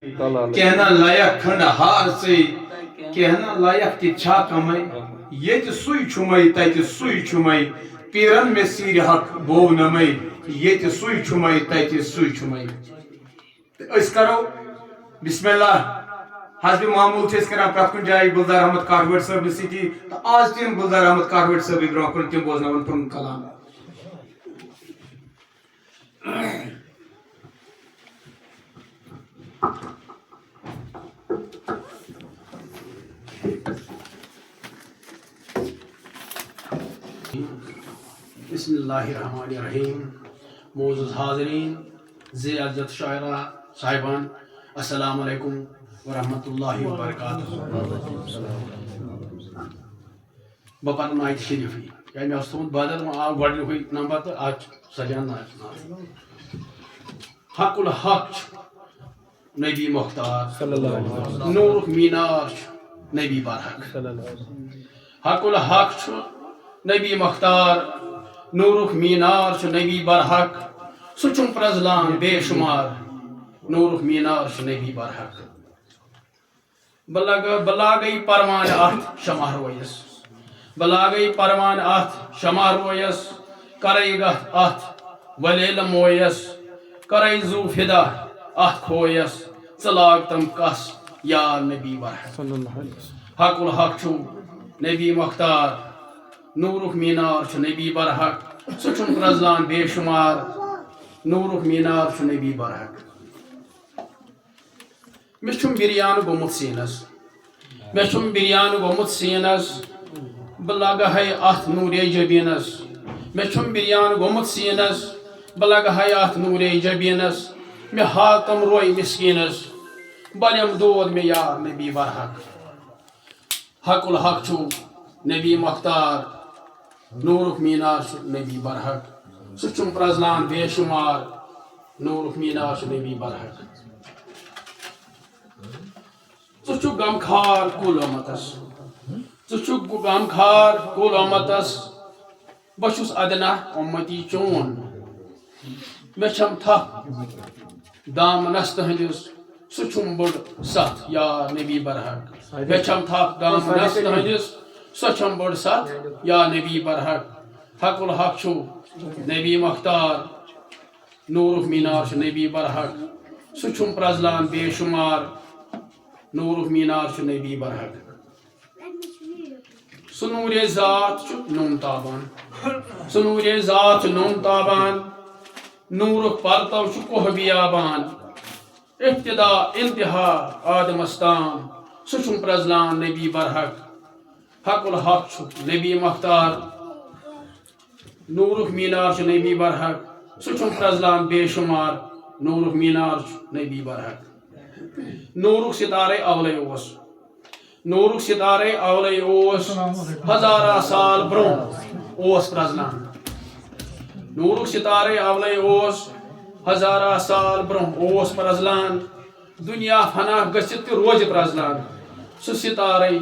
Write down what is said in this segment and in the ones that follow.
کہنا لائق کھنڈ ہار سے کہنا لائق تی چھا کمائی یہ سوئی چھمائی تیت سوئی چھمائی پیرن میں سیر حق بو نمائی یہ سوئی چھمائی تیت سوئی چھمائی اس کرو بسم اللہ حسب معمول تھے اس کرام پرات کن جائے گلزار احمد کارویٹ صاحب سیٹی تو آج تین گلزار احمد کارویٹ صاحب بران کن تیم بوزنا ون پرن کلام بسم اللہ الرحمن الرحیم معزز حاضرین ذی عزت شاعرہ صاحبان السلام علیکم ورحمۃ اللہ وبرکاتہ بپن آیت شریفی یا میں استمت بادت میں آو گوڑی ہوئی نمبر تو آج سجان حق الحق نبی مختار نور مینار نبی برحق حق الحق نبی مختار نورک مینار چھ نبی برحق سچم پرزلان بے شمار نورک مینار چھ نبی برحق بلاگئی پروان ات شمع رویس بلاگئی پروان ات شمع رویس کرئی گت ات ولیل مویس کرئی زو فدا ات کھویس ژلاگ تم کس یا نبی برحق حق الحق چھو نبی مختار نورک مینار چھ نبی برحق سچم پرزلان بے شمار نورک مینار چھ نبی برحق مچھم بریان گومت سینس مچھم بریان گومت سینس بلگ ہے ات نور جبینس مچھم بریان گومت سینس بلگ ہے ات نور جبینس میں حاتم روئی مسکینس بلیم دود میں یا نبی برحق حق الحق چھو نبی مختار نورک مینار چھ نبی برحق سچم پرزلان بے شمار نورک مینار چھ نبی برحق ژٕ غمخار کل امتس ژٕ غمخار کل امتس بہ چھس ادنا امتی چون مے چھم تھپ دامنس تہندس سہ چھم بڑ ست یا نبی برحق مے چھم تھپ دامنس تہندس سہ چھم بڑ ست یا نبی برحق حق الحق چھو نبی مختار نورک مینار چھ نبی برحق سہ چھم پرزلان بے شمار نورک مینار چھ نبی برحق سہ نور ذات چھ نم تابان سہ نور ذات چھ نم تابان نورک پرتو چھ کوہ بیابان ابتدا انتہا آدمستان سہ چھم پرزلان نبی برحق حق الحق چھ نبی مختار نورک مینار چھ نبی برحق سہ چھم پرزلان بے شمار نورک مینار چھ نبی برحق نورک ستارے اولے اوس نورک ستارے اولے اوس ہزارہ سال برون اوس پرزلان نورک ستارے اولے اوس ہزارہ سال برون اوس پرزلان دنیا فنا گژھتھ تہ روز پرزلان سہ ستارے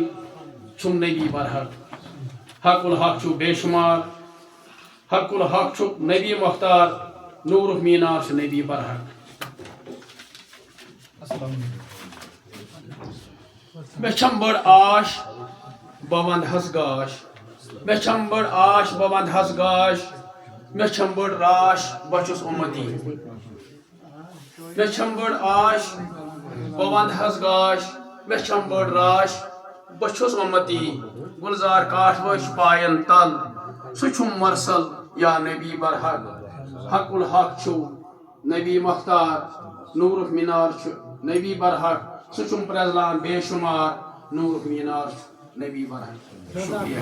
چھم نبی برحق حق الحق چھو بے شمار حق الحق چھو نبی مختار نورک مینار چھ نبی برحق مے چھم بڑ آش بہ وند ہس گاش مے چھم بڑ آش بہ وند ہس گاش مے چھم بڑ راش بہ چھس امتی مے چھم بڑ آش بہ وند ہس گاش مے چھم بڑ راش بہ چھس امتی گلزار کاٹ وش پائن تل سہ چھم مرسل یا نبی برحق حق الحق چھو نبی مختار نورک مینار چھ نبی برحق سہ چھم پرزلان بے شمار نورک مینار چھ نبی برحق شکریہ